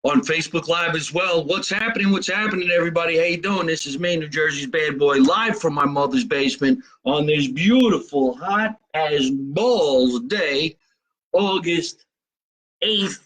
on Facebook Live as well. What's happening? What's happening, everybody? How you doing? This is me, New Jersey's bad boy, live from my mother's basement on this beautiful, hot as balls day, August 8th.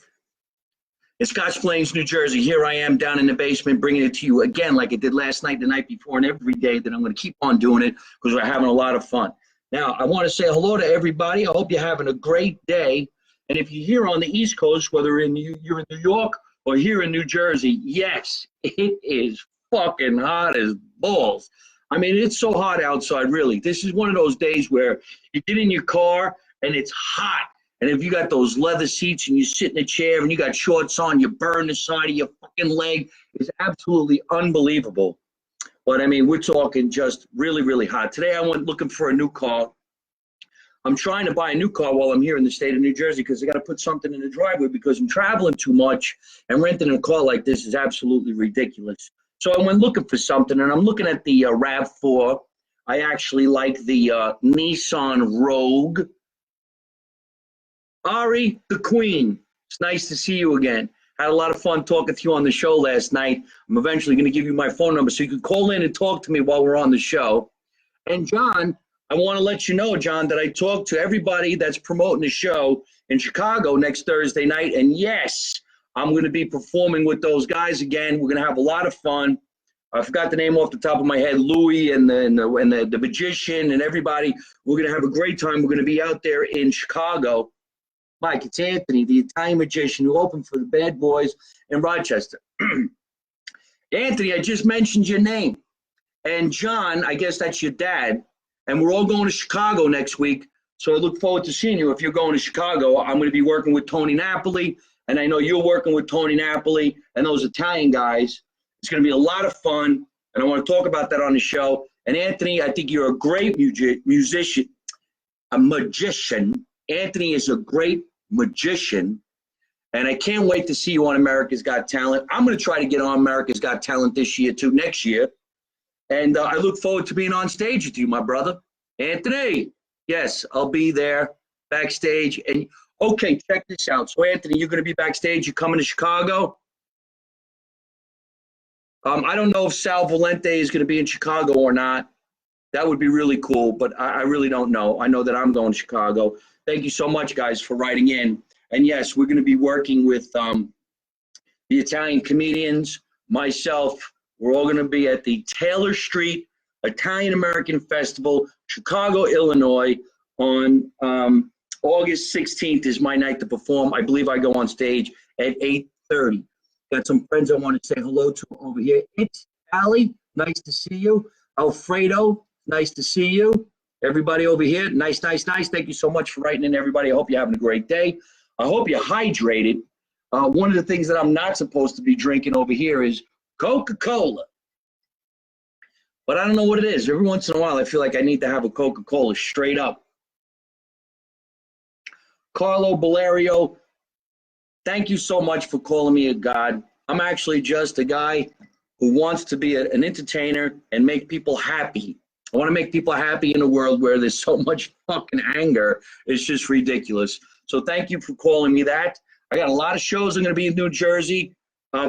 In Scotch Plains, New Jersey. Here I am down in the basement bringing it to you again like I did last night, the night before, and every day that I'm going to keep on doing it because we're having a lot of fun. Now, I want to say hello to everybody. I hope you're having a great day. And if you're here on the East Coast, whether you're in New York or here in New Jersey, yes, it is fucking hot as balls. I mean, it's so hot outside, really. This is one of those days where you get in your car and it's hot. And if you got those leather seats and you sit in a chair and you got shorts on, you burn the side of your fucking leg. It's absolutely unbelievable. But, I mean, we're talking just really, really hot. Today I went looking for a new car. I'm trying to buy a new car while I'm here in the state of New Jersey because I got to put something in the driveway because I'm traveling too much, and renting a car like this is absolutely ridiculous. So I went looking for something, and I'm looking at the RAV4. I actually like the Nissan Rogue. Ari, the Queen, it's nice to see you again. Had a lot of fun talking to you on the show last night. I'm eventually going to give you my phone number so you can call in and talk to me while we're on the show. And John, I want to let you know, John, that I talked to everybody that's promoting the show in Chicago next Thursday night. And yes, I'm going to be performing with those guys again. We're going to have a lot of fun. I forgot the name off the top of my head, Louis and the magician and everybody. We're going to have a great time. We're going to be out there in Chicago. Mike, it's Anthony, the Italian magician who opened for the Bad Boys in Rochester. Anthony, I just mentioned your name. And John, I guess that's your dad. And we're all going to Chicago next week. So I look forward to seeing you. If you're going to Chicago, I'm going to be working with Tony Napoli. And I know you're working with Tony Napoli and those Italian guys. It's going to be a lot of fun. And I want to talk about that on the show. And Anthony, I think you're a great musician, a magician. Anthony is a great magician. And I can't wait to see you on America's Got Talent. I'm going to try to get on America's Got Talent this year, too, next year. And I look forward to being on stage with you, my brother. Anthony, yes, I'll be there backstage. And okay, check this out. So, Anthony, you're going to be backstage. You're coming to Chicago? I don't know if Sal Valente is going to be in Chicago or not. That would be really cool, but I really don't know. I know that I'm going to Chicago. Thank you so much, guys, for writing in. And, yes, we're going to be working with the Italian comedians, myself. We're all going to be at the Taylor Street Italian-American Festival, Chicago, Illinois, on August 16th is my night to perform. I believe I go on stage at 8:30. Got some friends I want to say hello to over here. It's Ali, nice to see you. Alfredo, nice to see you. Everybody over here, nice, nice, nice. Thank you so much for writing in, everybody. I hope you're having a great day. I hope you're hydrated. One of the things that I'm not supposed to be drinking over here is Coca-Cola. But I don't know what it is. Every once in a while, I feel like I need to have a Coca-Cola straight up. Carlo Valerio, thank you so much for calling me a god. I'm actually just a guy who wants to be an entertainer and make people happy. I want to make people happy in a world where there's so much fucking anger. It's just ridiculous. So thank you for calling me that. I got a lot of shows. I'm going to be in New Jersey.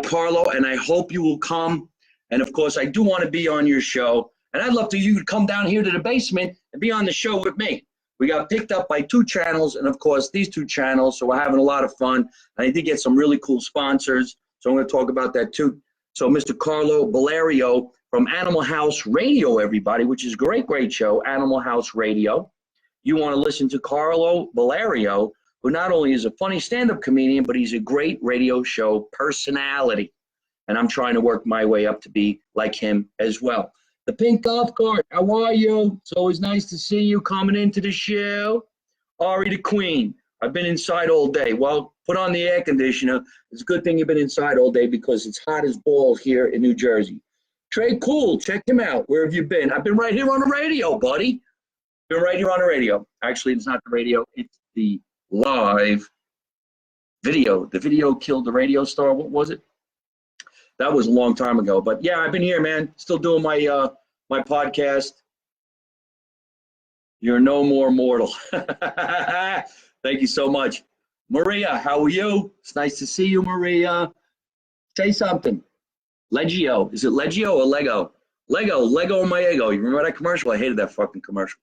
Carlo, and I hope you will come. And, of course, I do want to be on your show. And I'd love to you to come down here to the basement and be on the show with me. We got picked up by 2 channels, and, of course, these 2 channels, so we're having a lot of fun. And I did get some really cool sponsors, so I'm going to talk about that, too. So Mr. Carlo Valerio from Animal House Radio, everybody, which is a great, great show, Animal House Radio. You want to listen to Carlo Valerio, who not only is a funny stand-up comedian, but he's a great radio show personality. And I'm trying to work my way up to be like him as well. The Pink Golf Cart, how are you? It's always nice to see you coming into the show. Ari the Queen, I've been inside all day. Well, put on the air conditioner. It's a good thing you've been inside all day because it's hot as balls here in New Jersey. Trey Cool, check him out. Where have you been? I've been right here on the radio, buddy. Been right here on the radio. Actually, it's not the radio. It's the live video. The video killed the radio star. What was it? That was a long time ago. But yeah, I've been here, man. Still doing my my podcast. You're no more mortal. Thank you so much. Maria, how are you? It's nice to see you, Maria. Say something. Legio. Is it Legio or Lego? Lego my ego. You remember that commercial? I hated that fucking commercial.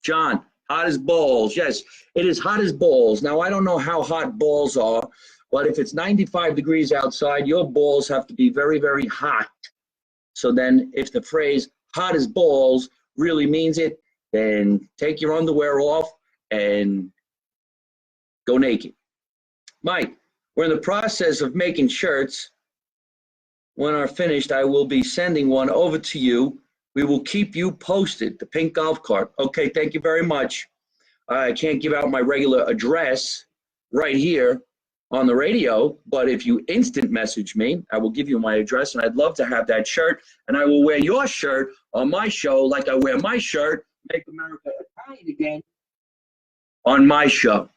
John, hot as balls. Yes, it is hot as balls. Now, I don't know how hot balls are, but if it's 95 degrees outside, your balls have to be very, very hot. So then if the phrase hot as balls really means it, then take your underwear off and go naked. Mike, we're in the process of making shirts. When are finished, I will be sending one over to you. We will keep you posted. The pink golf cart. Okay, thank you very much. I can't give out my regular address right here on the radio, but if you instant message me, I will give you my address, and I'd love to have that shirt, and I will wear your shirt on my show like I wear my shirt, Make America Italian Again, on my show.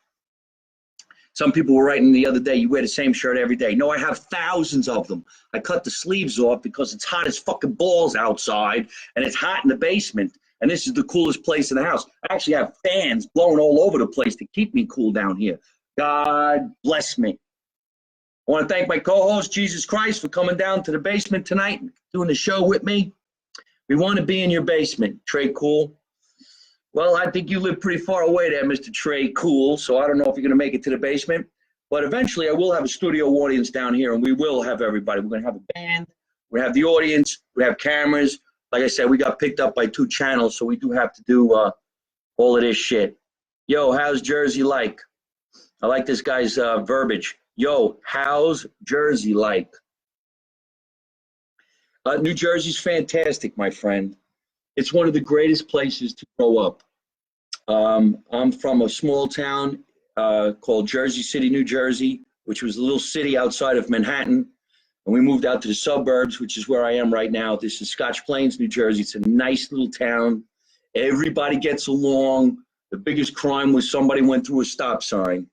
Some people were writing the other day, you wear the same shirt every day. No, I have thousands of them. I cut the sleeves off because it's hot as fucking balls outside, and it's hot in the basement, and this is the coolest place in the house. I actually have fans blowing all over the place to keep me cool down here. God bless me. I want to thank my co-host, Jesus Christ, for coming down to the basement tonight and doing the show with me. We want to be in your basement. Trey Cool. Well, I think you live pretty far away there, Mr. Trey Cool, so I don't know if you're going to make it to the basement. But eventually I will have a studio audience down here, and we will have everybody. We're going to have a band. We have the audience. We have cameras. Like I said, we got picked up by 2 channels, so we do have to do all of this shit. Yo, how's Jersey like? I like this guy's verbiage. Yo, how's Jersey like? New Jersey's fantastic, my friend. It's one of the greatest places to grow up. I'm from a small town called Jersey City, New Jersey, which was a little city outside of Manhattan. And we moved out to the suburbs, which is where I am right now. This is Scotch Plains, New Jersey. It's a nice little town. Everybody gets along. The biggest crime was somebody went through a stop sign,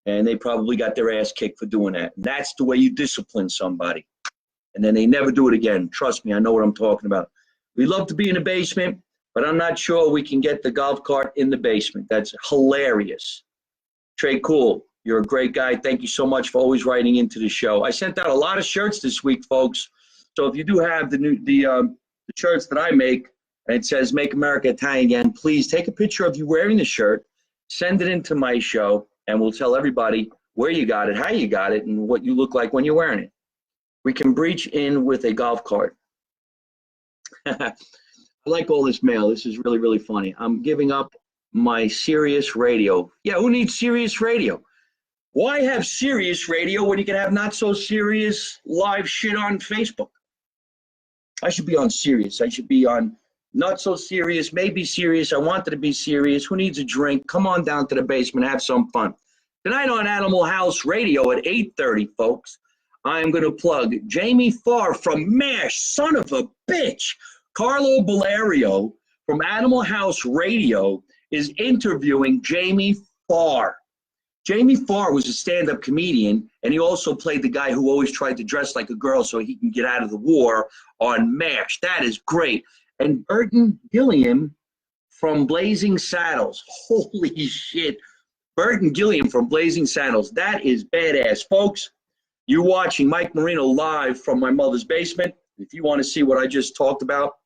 and they probably got their ass kicked for doing that. And that's the way you discipline somebody. And then they never do it again. Trust me, I know what I'm talking about. We love to be in the basement, but I'm not sure we can get the golf cart in the basement. That's hilarious. Trey Cool, you're a great guy. Thank you so much for always writing into the show. I sent out a lot of shirts this week, folks. So if you do have the shirts that I make, and it says Make America Italian Again, please take a picture of you wearing the shirt, send it into my show, and we'll tell everybody where you got it, how you got it, and what you look like when you're wearing it. We can breach in with a golf cart. I like all this mail. This is really, really funny. I'm giving up my Sirius radio. Yeah, who needs Sirius radio? Why have Sirius radio when you can have not so serious live shit on Facebook? I should be on Sirius. I should be on not so serious, maybe serious. I wanted to be serious. Who needs a drink? Come on down to the basement, have some fun. Tonight on Animal House Radio at 8:30, folks, I am going to plug Jamie Farr from MASH, son of a bitch. Carlo Balerio from Animal House Radio is interviewing Jamie Farr. Jamie Farr was a stand-up comedian, and he also played the guy who always tried to dress like a girl so he can get out of the war on MASH. That is great. And Burton Gilliam from Blazing Saddles. Holy shit. Burton Gilliam from Blazing Saddles. That is badass. Folks, you're watching Mike Marino live from my mother's basement. If you want to see what I just talked about,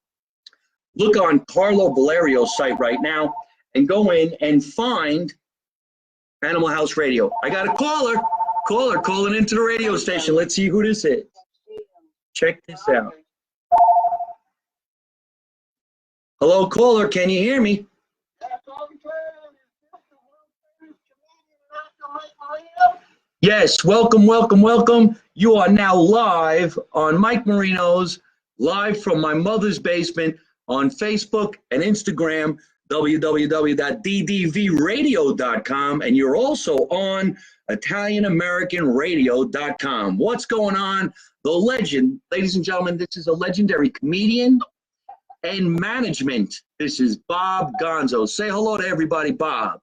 look on Carlo Valerio's site right now and go in and find Animal House Radio. I got a caller calling into the radio station. Let's see who this is. Check this out. Hello, caller. Can you hear me? Yes, welcome, welcome, welcome. You are now live on Mike Marino's Live from My Mother's Basement on Facebook and Instagram, www.ddvradio.com, and you're also on ItalianAmericanRadio.com. What's going on? The legend, ladies and gentlemen, this is a legendary comedian and management. This is Bob Gonzo. Say hello to everybody, Bob.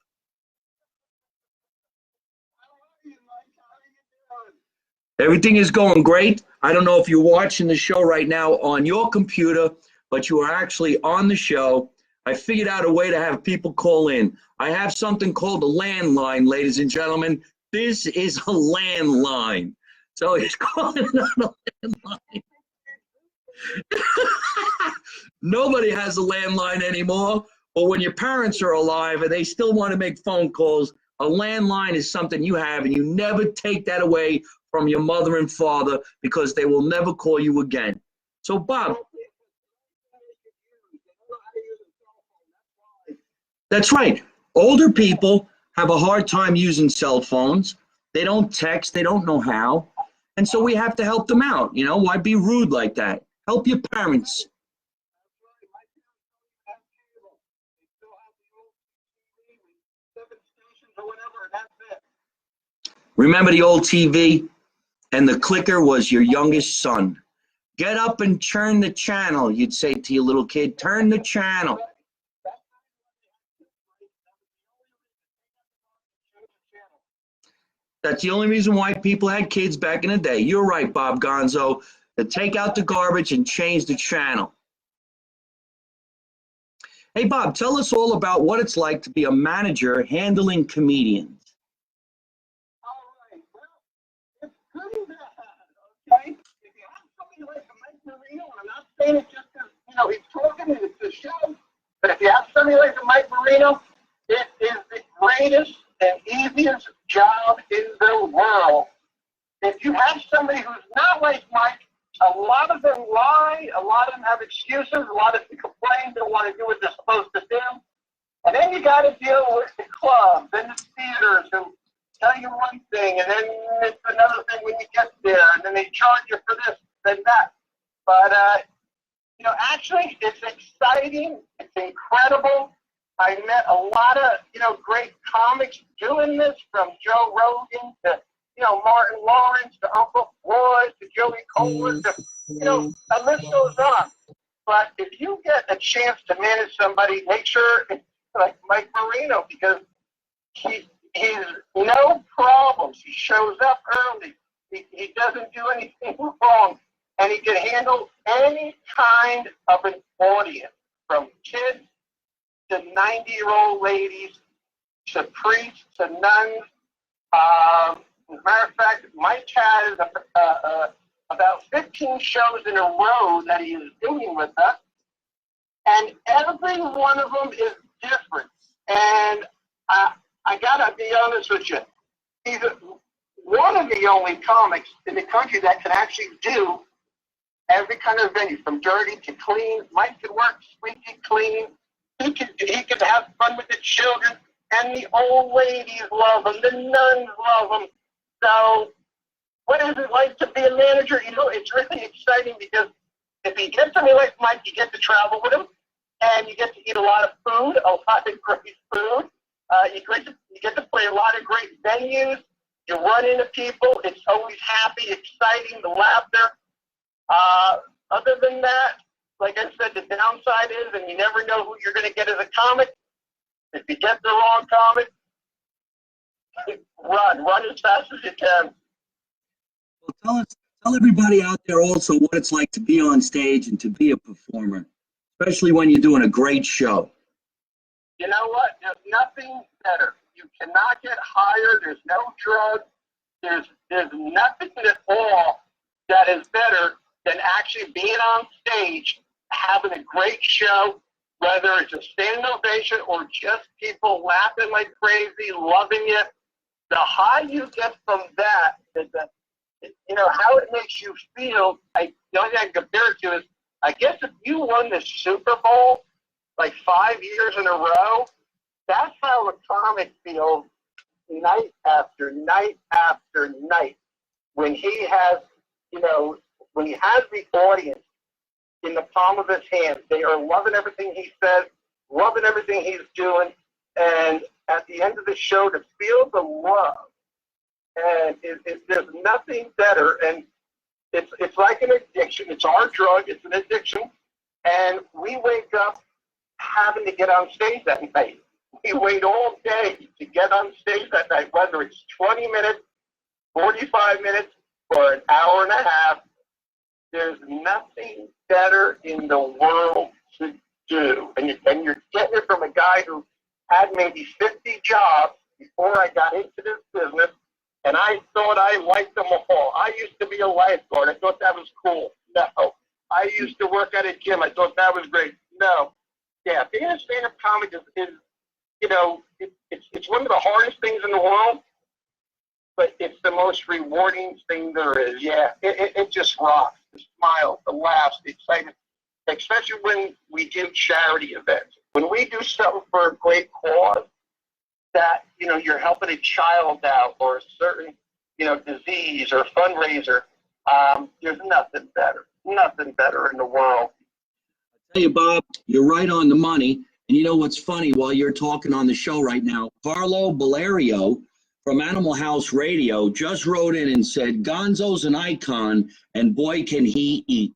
Everything is going great. I don't know if you're watching the show right now on your computer, but you are actually on the show. I figured out a way to have people call in. I have something called a landline, ladies and gentlemen. This is a landline. So he's calling on a landline. Nobody has a landline anymore. But when your parents are alive and they still want to make phone calls, a landline is something you have, and you never take that away from your mother and father because they will never call you again. So, Bob, that's right. Older people have a hard time using cell phones. They don't text, they don't know how. And so we have to help them out. You know, why be rude like that? Help your parents. Remember the old TV? And the clicker was your youngest son. Get up and turn the channel, you'd say to your little kid. Turn the channel. That's the only reason why people had kids back in the day. You're right, Bob Gonzo. To take out the garbage and change the channel. Hey, Bob, tell us all about what it's like to be a manager handling comedians. All right. Well, it's pretty bad, okay? If you have somebody like Mike Marino, and I'm not saying it just because, he's talking and it's a show, but if you have somebody like Mike Marino, it is the greatest and easiest job in the world. If you have somebody who's not like Mike, a lot of them lie, a lot of them have excuses, a lot of them complain, don't want to do what they're supposed to do. And then you got to deal with the clubs and the theaters who tell you one thing, and then it's another thing when you get there, and then they charge you for this and that. But, actually, it's exciting. It's incredible. I met a lot of, great comics doing this, from Joe Rogan to, Martin Lawrence to Uncle Floyd to Joey Cola to, the list goes on. But if you get a chance to manage somebody, make sure it's like Mike Marino, because he's no problems. He shows up early. He doesn't do anything wrong. And he can handle any kind of an audience, from kids to 90-year-old ladies to priests to nuns. As a matter of fact, Mike has about 15 shows in a row that he is doing with us, and every one of them is different. And I gotta be honest with you, he's one of the only comics in the country that can actually do every kind of venue, from dirty to clean. Mike can work squeaky clean. He can have fun with the children, and the old ladies love him. The nuns love him. So, what is it like to be a manager? It's really exciting, because if you get somebody like Mike, you get to travel with him, and you get to eat a lot of food, a lot of great food. You get to play a lot of great venues. You run into people. It's always happy, exciting, the laughter. Other than that, like I said, the downside is, and you never know who you're going to get as a comic. If you get the wrong comic, run as fast as you can. Well, tell everybody out there also what it's like to be on stage and to be a performer, especially when you're doing a great show. You know what? There's nothing better. You cannot get hired. There's no drugs. There's nothing at all that is better than actually being on stage, having a great show, whether it's a standing ovation or just people laughing like crazy, loving you. The high you get from that, how it makes you feel. The only thing I can compare it to is, I guess if you won the Super Bowl like 5 years in a row, that's how a comic feels night after night after night, when he has, when he has the audience in the palm of his hand. They are loving everything he says, loving everything he's doing, and at the end of the show, to feel the love, and there's nothing better. And it's like an addiction. It's our drug. It's an addiction, and we wake up having to get on stage that night. We wait all day to get on stage that night, whether it's 20 minutes, 45 minutes, or an hour and a half. There's nothing better in the world to do. And you're getting it from a guy who had maybe 50 jobs before I got into this business. And I thought I liked them all. I used to be a lifeguard. I thought that was cool. No. I used to work at a gym. I thought that was great. No. Yeah, being a stand-up comic is you know, it's one of the hardest things in the world, but it's the most rewarding thing there is. Yeah, it just rocks. The smiles, the laughs, the excitement, especially when we do charity events. When we do something for a great cause, that, you know, you're helping a child out or a certain, you know, disease or fundraiser, there's nothing better in the world. I tell you, Bob, you're right on the money. And you know what's funny, while you're talking on the show right now, Carlo Valerio from Animal House Radio just wrote in and said, Gonzo's an icon, and boy, can he eat.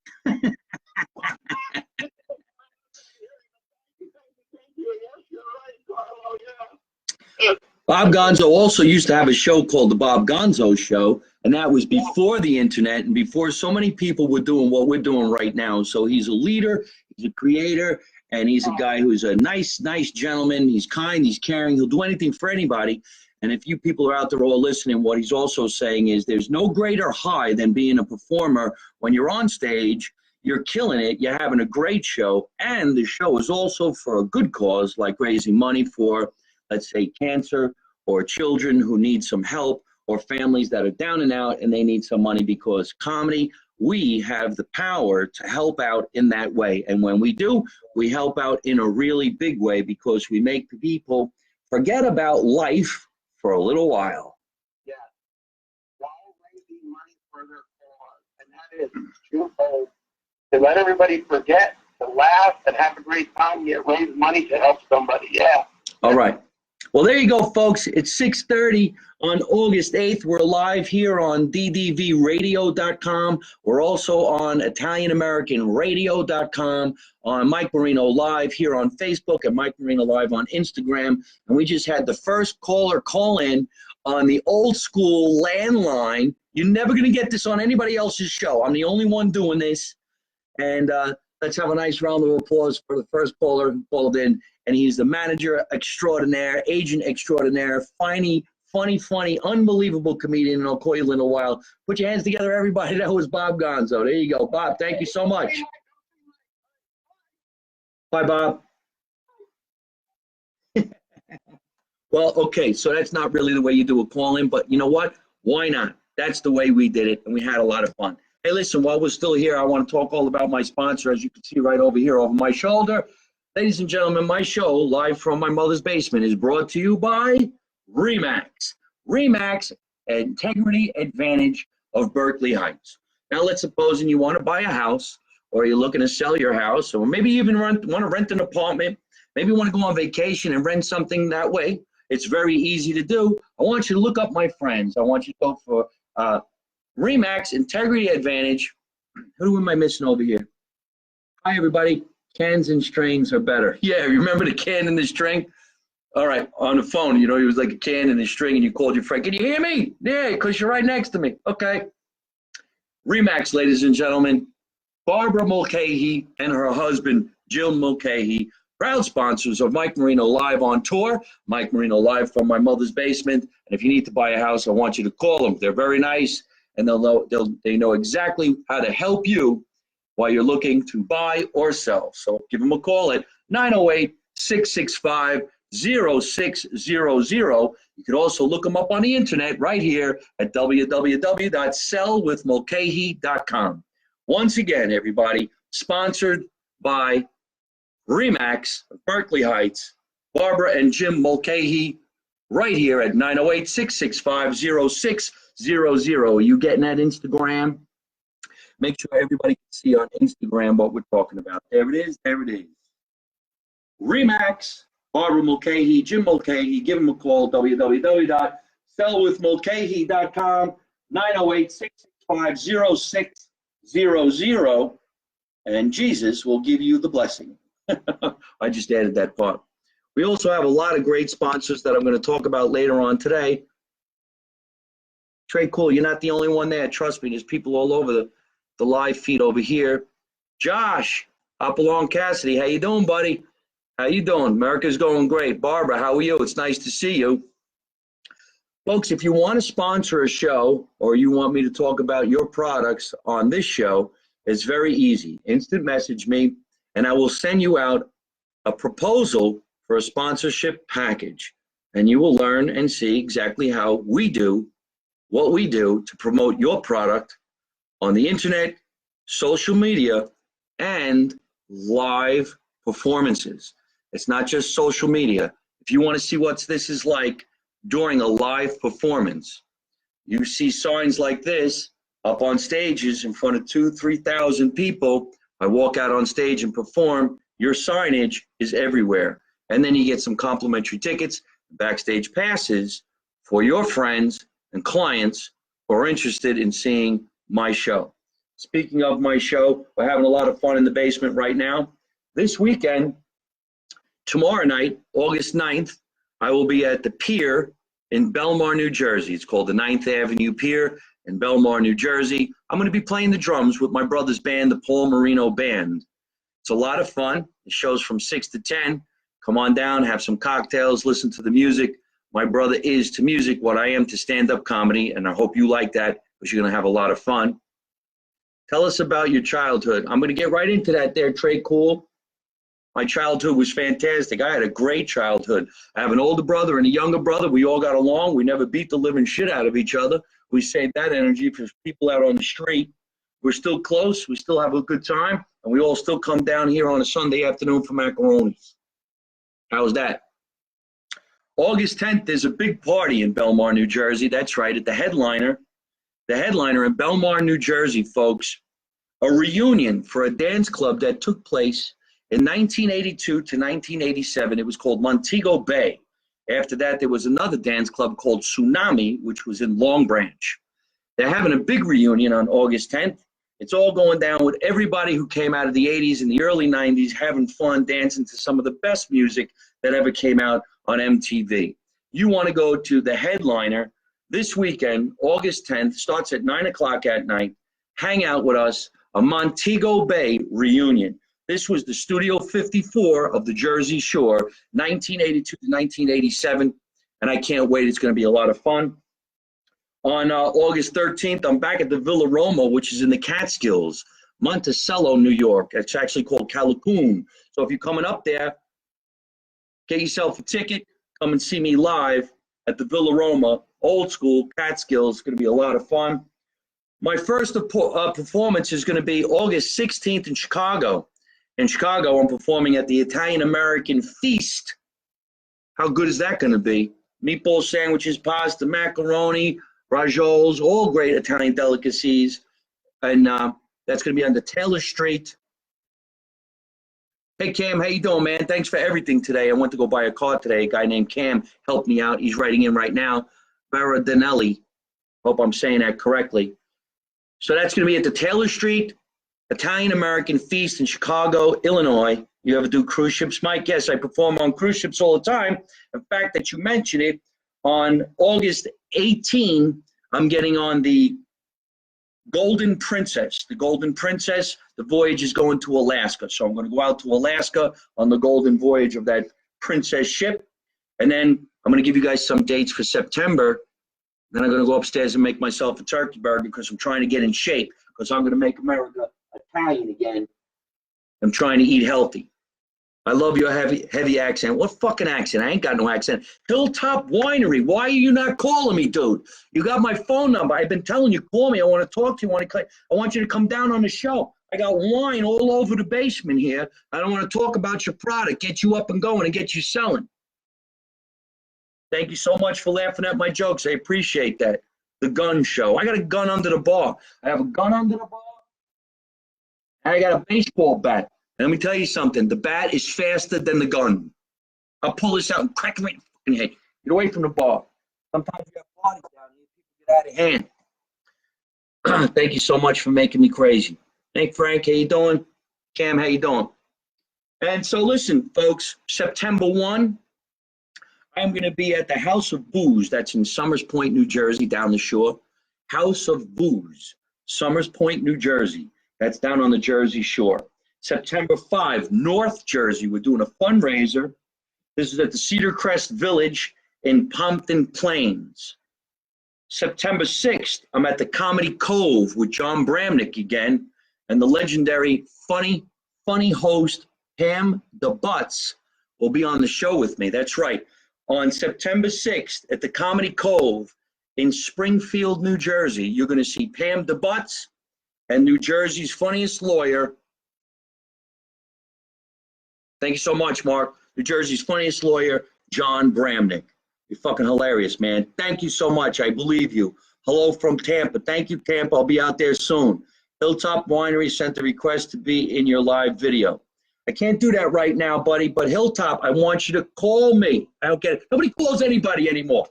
Bob Gonzo also used to have a show called The Bob Gonzo Show, and that was before the internet and before so many people were doing what we're doing right now. So he's a leader, he's a creator, and he's a guy who's a nice gentleman. He's kind, he's caring, he'll do anything for anybody. And if you people are out there all listening, what he's also saying is there's no greater high than being a performer. When you're on stage, you're killing it, you're having a great show, and the show is also for a good cause, like raising money for, let's say, cancer, or children who need some help, or families that are down and out and they need some money, because comedy, we have the power to help out in that way. And when we do, we help out in a really big way, because we make people forget about life for a little while. Yeah, while raising money for their cause, and that is twofold: to let everybody forget, to laugh, and have a great time, yet raise money to help somebody. Yeah. All right. Well, there you go, folks. It's 6:30 on August 8th. We're live here on ddvradio.com. We're also on ItalianAmericanRadio.com, on Mike Marino Live here on Facebook, and Mike Marino Live on Instagram. And we just had the first caller call in on the old school landline. You're never going to get this on anybody else's show. I'm the only one doing this. And let's have a nice round of applause for the first caller who called in. And he's the manager extraordinaire, agent extraordinaire, funny, unbelievable comedian. And I'll call you in a little while. Put your hands together, everybody. That was Bob Gonzo. There you go. Bob, thank you so much. Bye, Bob. Well, okay, so that's not really the way you do a call-in, but you know what? Why not? That's the way we did it, and we had a lot of fun. Hey, listen, while we're still here, I want to talk all about my sponsor, as you can see right over here over my shoulder. Ladies and gentlemen, my show, live from my mother's basement, is brought to you by RE/MAX. RE/MAX, Integrity Advantage of Berkeley Heights. Now, let's suppose you want to buy a house, or you're looking to sell your house, or maybe you even want to rent an apartment. Maybe you want to go on vacation and rent something that way. It's very easy to do. I want you to look up my friends. I want you to go for RE/MAX Integrity Advantage. Who am I missing over here? Hi, everybody. Cans and strings are better. Yeah, remember the can and the string? All right, on the phone, you know, it was like a can and a string, and you called your friend. Can you hear me? Yeah, because you're right next to me. Okay. RE/MAX, ladies and gentlemen. Barbara Mulcahy and her husband, Jill Mulcahy, proud sponsors of Mike Marino Live on Tour, Mike Marino Live from my mother's basement. And if you need to buy a house, I want you to call them. They're very nice, and they know exactly how to help you while you're looking to buy or sell. So give them a call at 908-665-0600. You can also look them up on the internet right here at www.sellwithmulcahy.com. Once again, everybody, sponsored by RE/MAX of Berkeley Heights, Barbara and Jim Mulcahy, right here at 908-665-0600. Are you getting that Instagram? Make sure everybody can see on Instagram what we're talking about. There it is. There it is. RE/MAX, Barbara Mulcahy, Jim Mulcahy. Give them a call, www.sellwithmulcahy.com, 908-665-0600, and Jesus will give you the blessing. I just added that part. We also have a lot of great sponsors that I'm going to talk about later on today. Trey Cool, you're not the only one there. Trust me, there's people all over the live feed over here. Josh, Hopalong Cassidy, how you doing, buddy? How you doing? America's going great. Barbara, how are you? It's nice to see you. Folks, if you want to sponsor a show or you want me to talk about your products on this show, it's very easy. Instant message me and I will send you out a proposal for a sponsorship package. And you will learn and see exactly how we do what we do to promote your product on the internet, social media, and live performances. It's not just social media. If you want to see what this is like during a live performance, you see signs like this up on stages in front of 2,000, 3,000 people. I walk out on stage and perform. Your signage is everywhere. And then you get some complimentary tickets, backstage passes for your friends and clients who are interested in seeing my show. Speaking of my show, we're having a lot of fun in the basement right now. This weekend, tomorrow night, August 9th, I will be at the Pier in Belmar, New Jersey. It's called the 9th Avenue Pier in Belmar, New Jersey. I'm going to be playing the drums with my brother's band, the Paul Marino Band. It's a lot of fun. The show's from 6 to 10. Come on down, have some cocktails, listen to the music. My brother is to music what I am to stand-up comedy, and I hope you like that because you're going to have a lot of fun. Tell us about your childhood. I'm going to get right into that there, Trey Cool. My childhood was fantastic. I had a great childhood. I have an older brother and a younger brother. We all got along. We never beat the living shit out of each other. We saved that energy for people out on the street. We're still close. We still have a good time. And we all still come down here on a Sunday afternoon for macaronis. How's that? August 10th, there's a big party in Belmar, New Jersey. That's right, at the Headliner. The Headliner in Belmar, New Jersey, folks. A reunion for a dance club that took place in 1982 to 1987. It was called Montego Bay. After that, there was another dance club called Tsunami, which was in Long Branch. They're having a big reunion on August 10th. It's all going down with everybody who came out of the 80s and the early 90s, having fun, dancing to some of the best music that ever came out on MTV. You want to go to the Headliner this weekend, August 10th, starts at 9 o'clock at night. Hang out with us, a Montego Bay reunion. This was the Studio 54 of the Jersey Shore, 1982 to 1987, and I can't wait. It's going to be a lot of fun. On August 13th, I'm back at the Villa Roma, which is in the Catskills, Monticello, New York. It's actually called Callicoon. So if you're coming up there, get yourself a ticket. Come and see me live at the Villa Roma, old school Catskills. It's going to be a lot of fun. My first performance is going to be August 16th in Chicago. In Chicago, I'm performing at the Italian-American Feast. How good is that going to be? Meatball sandwiches, pasta, macaroni, rajoles, all great Italian delicacies. And that's going to be on the Taylor Street. Hey, Cam, how you doing, man? Thanks for everything today. I went to go buy a car today. A guy named Cam helped me out. He's writing in right now. Baradinelli. Hope I'm saying that correctly. So that's going to be at the Taylor Street Italian-American Feast in Chicago, Illinois. You ever do cruise ships, Mike? Yes, I perform on cruise ships all the time. The fact that you mention it, on August 18, I'm getting on the Golden Princess. The Golden Princess, the voyage is going to Alaska. So I'm going to go out to Alaska on the Golden Voyage of that Princess ship. And then I'm going to give you guys some dates for September. Then I'm going to go upstairs and make myself a turkey burger because I'm trying to get in shape because I'm going to make America Italian again. I'm trying to eat healthy. I love your heavy accent. What fucking accent? I ain't got no accent. Hilltop Winery. Why are you not calling me, dude? You got my phone number. I've been telling you, call me. I want to talk to you. I want you to come down on the show. I got wine all over the basement here. I don't want to talk about your product, get you up and going and get you selling. Thank you so much for laughing at my jokes. I appreciate that. The gun show. I got a gun under the bar. I have a gun under the bar. And I got a baseball bat. Let me tell you something. The bat is faster than the gun. I'll pull this out and crack it right in the fucking head. Get away from the bar. Sometimes you have parties down here. People get out of hand. Thank you so much for making me crazy. Hey, Frank, how you doing? Cam, how you doing? And so listen, folks, September 1, I'm going to be at the House of Booze. That's in Somers Point, New Jersey, down the shore. House of Booze, Somers Point, New Jersey. That's down on the Jersey Shore. September 5, North Jersey. We're doing a fundraiser. This is at the Cedar Crest Village in Pompton Plains. September 6th, I'm at the Comedy Cove with John Bramnick again, and the legendary funny host Pam the Butts will be on the show with me. That's right. On September 6th at the Comedy Cove in Springfield, New Jersey, you're going to see Pam the Butts and New Jersey's funniest lawyer. Thank you so much, Mark. New Jersey's funniest lawyer, John Bramnick. You're fucking hilarious, man. Thank you so much. I believe you. Hello from Tampa. Thank you, Tampa. I'll be out there soon. Hilltop Winery sent the request to be in your live video. I can't do that right now, buddy, but Hilltop, I want you to call me. I don't get it. Nobody calls anybody anymore.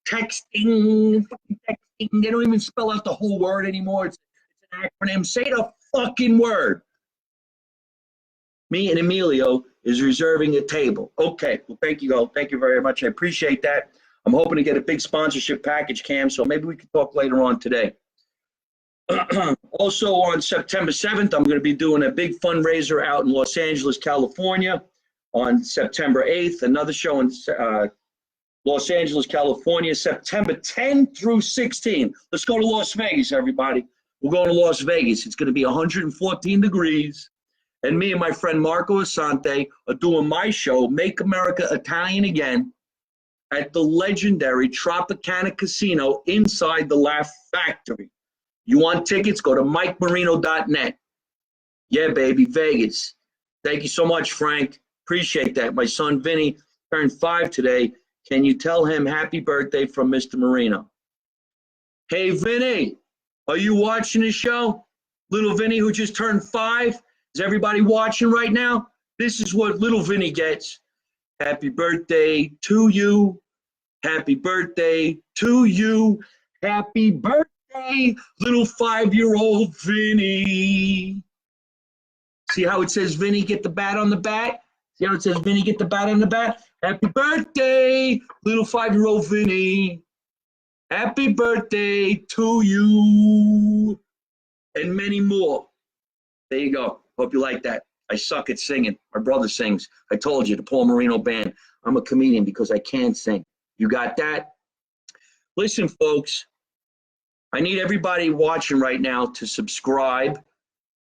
Texting, fucking texting. They don't even spell out the whole word anymore. It's an acronym. Say the fucking word. Me and Emilio is reserving a table. Okay, well, thank you. Thank you very much. I appreciate that. I'm hoping to get a big sponsorship package, Cam, so maybe we can talk later on today. Also on September 7th, I'm going to be doing a big fundraiser out in Los Angeles, California. On September 8th, another show in Los Angeles, California, September 10 through 16. Let's go to Las Vegas, everybody. We're going to Las Vegas. It's going to be 114 degrees. And me and my friend Marco Asante are doing my show, Make America Italian Again, at the legendary Tropicana Casino inside the Laugh Factory. You want tickets? Go to MikeMarino.net. Yeah, baby, Vegas. Thank you so much, Frank. Appreciate that. My son Vinny turned 5 today. Can you tell him happy birthday from Mr. Marino? Hey, Vinny, are you watching the show? Little Vinny who just turned 5? Is everybody watching right now? This is what little Vinny gets. Happy birthday to you. Happy birthday to you. Happy birthday, little 5-year-old Vinny. See how it says Vinny get the bat on the bat? See how it says Vinny get the bat on the bat? Happy birthday, little 5-year-old Vinny. Happy birthday to you. And many more. There you go. Hope you like that. I suck at singing. My brother sings. I told you, the Paul Marino Band. I'm a comedian because I can sing. You got that? Listen, folks, I need everybody watching right now to subscribe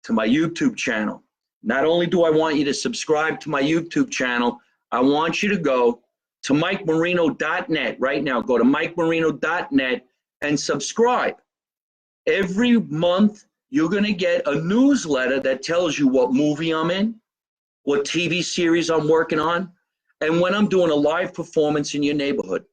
to my YouTube channel. Not only do I want you to subscribe to my YouTube channel, I want you to go to MikeMarino.net right now. Go to MikeMarino.net and subscribe. Every month, you're going to get a newsletter that tells you what movie I'm in, what TV series I'm working on, and when I'm doing a live performance in your neighborhood.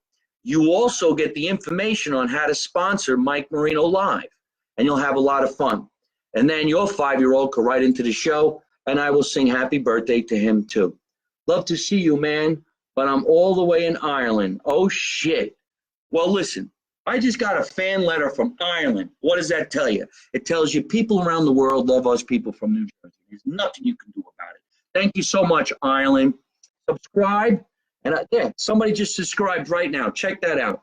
You also get the information on how to sponsor Mike Marino Live, and you'll have a lot of fun. And then your 5-year-old can write into the show, and I will sing happy birthday to him too. Love to see you, man, but I'm all the way in Ireland. Oh, shit. Well, listen. I just got a fan letter from Ireland. What does that tell you? It tells you people around the world love us people from New Jersey. There's nothing you can do about it. Thank you so much, Ireland. Subscribe. And yeah, somebody just subscribed right now. Check that out.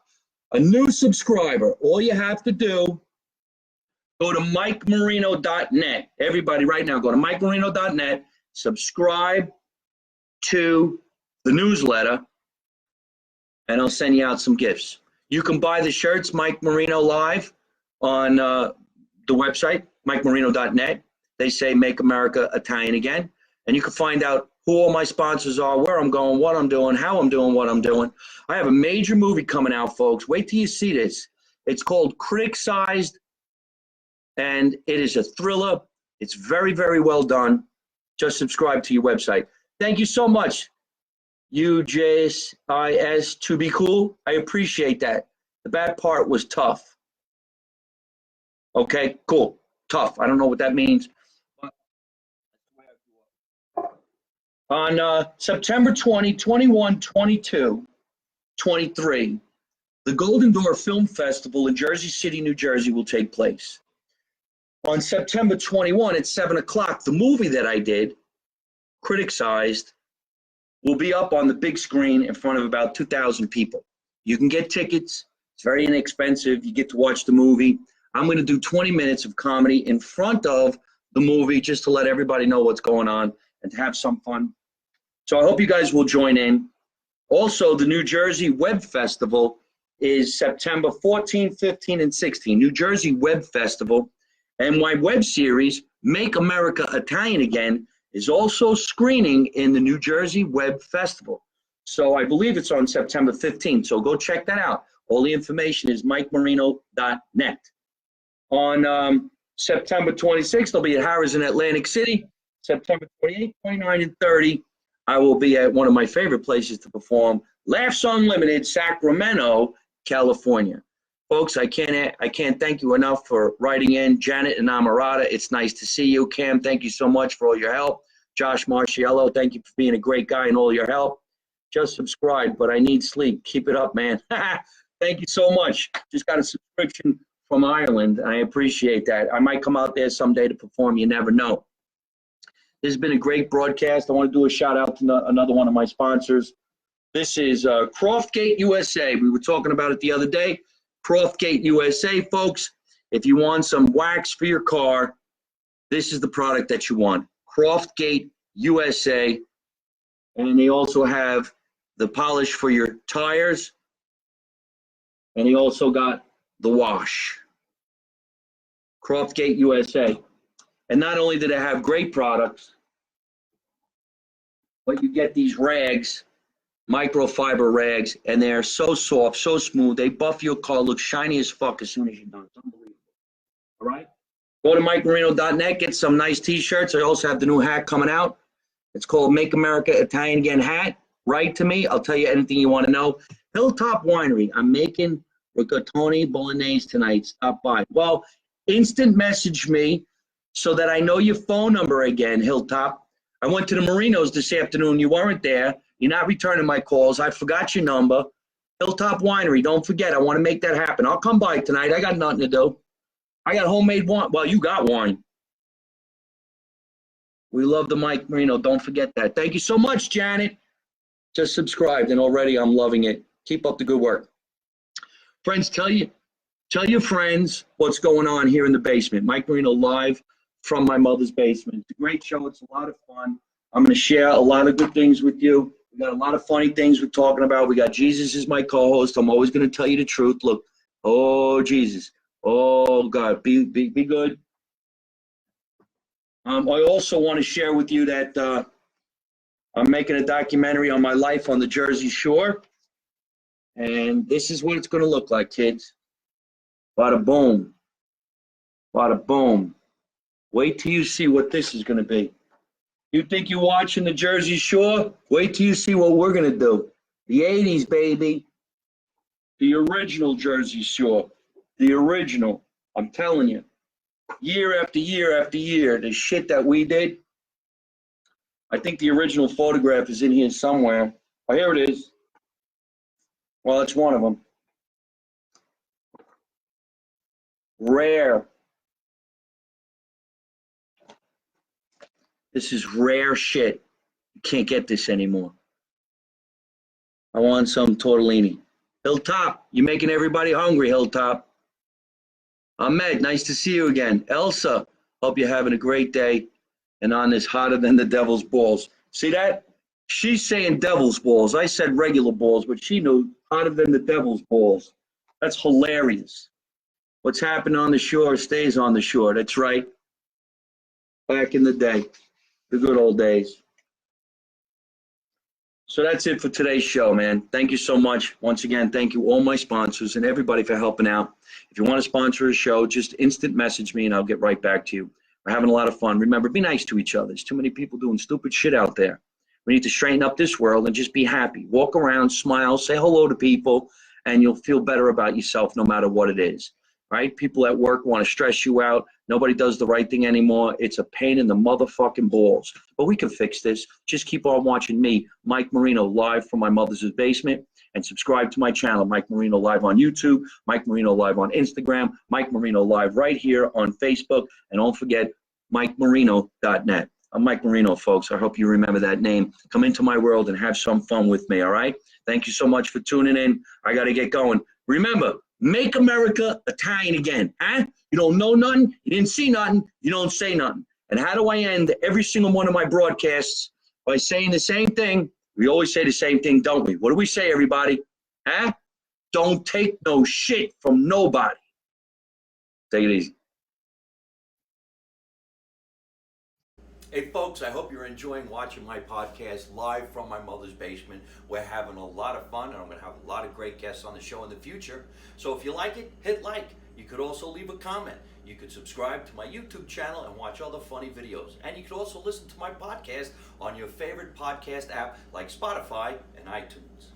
A new subscriber. All you have to do, go to MikeMarino.net. Everybody right now, go to MikeMarino.net. Subscribe to the newsletter, and I'll send you out some gifts. You can buy the shirts, Mike Marino Live, on the website, MikeMarino.net. They say Make America Italian Again. And you can find out who all my sponsors are, where I'm going, what I'm doing, how I'm doing what I'm doing. I have a major movie coming out, folks. Wait till you see this. It's called Criticized, and it is a thriller. It's very, very well done. Just subscribe to your website. Thank you so much. UJIS to be cool. I appreciate that. The bad part was tough. Okay, cool. Tough. I don't know what that means. On September 20, 21, 22, 23, the Golden Door Film Festival in Jersey City, New Jersey will take place. On September 21 at 7 o'clock, the movie that I did, Criticized, will be up on the big screen in front of about 2,000 people. You can get tickets. It's very inexpensive. You get to watch the movie. I'm going to do 20 minutes of comedy in front of the movie just to let everybody know what's going on and to have some fun. So I hope you guys will join in. Also, the New Jersey Web Festival is September 14, 15, and 16. New Jersey Web Festival. And my web series, Make America Italian Again, is also screening in the New Jersey Web Festival. So I believe it's on September 15th. So go check that out. All the information is mikemarino.net. On September 26th, I'll be at Harrah's in Atlantic City. September 28th, 29th, and 30th, I will be at one of my favorite places to perform, Laughs Unlimited, Sacramento, California. Folks, I can't thank you enough for writing in. Janet and Amarada, it's nice to see you. Cam, thank you so much for all your help. Josh Marciello, thank you for being a great guy and all your help. Just subscribe, but I need sleep. Keep it up, man. Thank you so much. Just got a subscription from Ireland. I appreciate that. I might come out there someday to perform. You never know. This has been a great broadcast. I want to do a shout out to another one of my sponsors. This is Croftgate USA. We were talking about it the other day. Croftgate USA, folks. If you want some wax for your car, this is the product that you want. Croftgate USA. And they also have the polish for your tires. And he also got the wash. Croftgate USA. And not only do they have great products, but you get these rags, microfiber rags, and they're so soft, so smooth. They buff your car, look shiny as fuck as soon as you're done. It's unbelievable. All right? Go to mikemarino.net, get some nice t-shirts. I also have the new hat coming out. It's called Make America Italian Again hat. Write to me. I'll tell you anything you want to know. Hilltop Winery. I'm making rigatoni bolognese tonight. Stop by. Well, instant message me so that I know your phone number again, Hilltop. I went to the Marinos this afternoon. You weren't there. You're not returning my calls. I forgot your number. Hilltop Winery. Don't forget. I want to make that happen. I'll come by tonight. I got nothing to do. I got homemade wine. Well, you got wine. We love the Mike Marino. Don't forget that. Thank you so much, Janet. Just subscribed, and already I'm loving it. Keep up the good work. Friends, tell your friends what's going on here in the basement. Mike Marino live from my mother's basement. It's a great show. It's a lot of fun. I'm going to share a lot of good things with you. We got a lot of funny things we're talking about. We got Jesus as my co-host. I'm always going to tell you the truth. Look, oh, Jesus. Oh, God. Be good. I also want to share with you that I'm making a documentary on my life on the Jersey Shore. And this is what it's going to look like, kids. Bada boom. Bada boom. Wait till you see what this is going to be. You think you're watching the Jersey Shore? Wait till you see what we're going to do. The 80s, baby. The original Jersey Shore. The original. I'm telling you. Year after year after year, the shit that we did. I think the original photograph is in here somewhere. Oh, here it is. Well, it's one of them. Rare. This is rare shit. You can't get this anymore. I want some tortellini. Hilltop, you're making everybody hungry, Hilltop. Ahmed, nice to see you again. Elsa, hope you're having a great day. And on this hotter than the devil's balls. See that? She's saying devil's balls. I said regular balls, but she knew hotter than the devil's balls. That's hilarious. What's happened on the shore stays on the shore. That's right. Back in the day. The good old days. So that's it for today's show, man. Thank you so much. Once again, thank you all my sponsors and everybody for helping out. If you want to sponsor a show, just instant message me and I'll get right back to you. We're having a lot of fun. Remember, be nice to each other. There's too many people doing stupid shit out there. We need to straighten up this world and just be happy. Walk around, smile, say hello to people, and you'll feel better about yourself no matter what it is. Right? People at work want to stress you out. Nobody does the right thing anymore. It's a pain in the motherfucking balls. But we can fix this. Just keep on watching me, Mike Marino, live from my mother's basement. And subscribe to my channel, Mike Marino Live on YouTube, Mike Marino Live on Instagram, Mike Marino Live right here on Facebook. And don't forget, MikeMarino.net. I'm Mike Marino, folks. I hope you remember that name. Come into my world and have some fun with me, all right? Thank you so much for tuning in. I got to get going. Remember, make America Italian again, huh? You don't know nothing, you didn't see nothing, you don't say nothing. And how do I end every single one of my broadcasts? By saying the same thing. We always say the same thing, don't we? What do we say, everybody? Huh? don't take no shit from nobody. Take it easy. Hey folks, I hope you're enjoying watching my podcast live from my mother's basement. We're having a lot of fun and I'm going to have a lot of great guests on the show in the future. So if you like it, hit like. You could also leave a comment. You could subscribe to my YouTube channel and watch other funny videos. And you could also listen to my podcast on your favorite podcast app like Spotify and iTunes.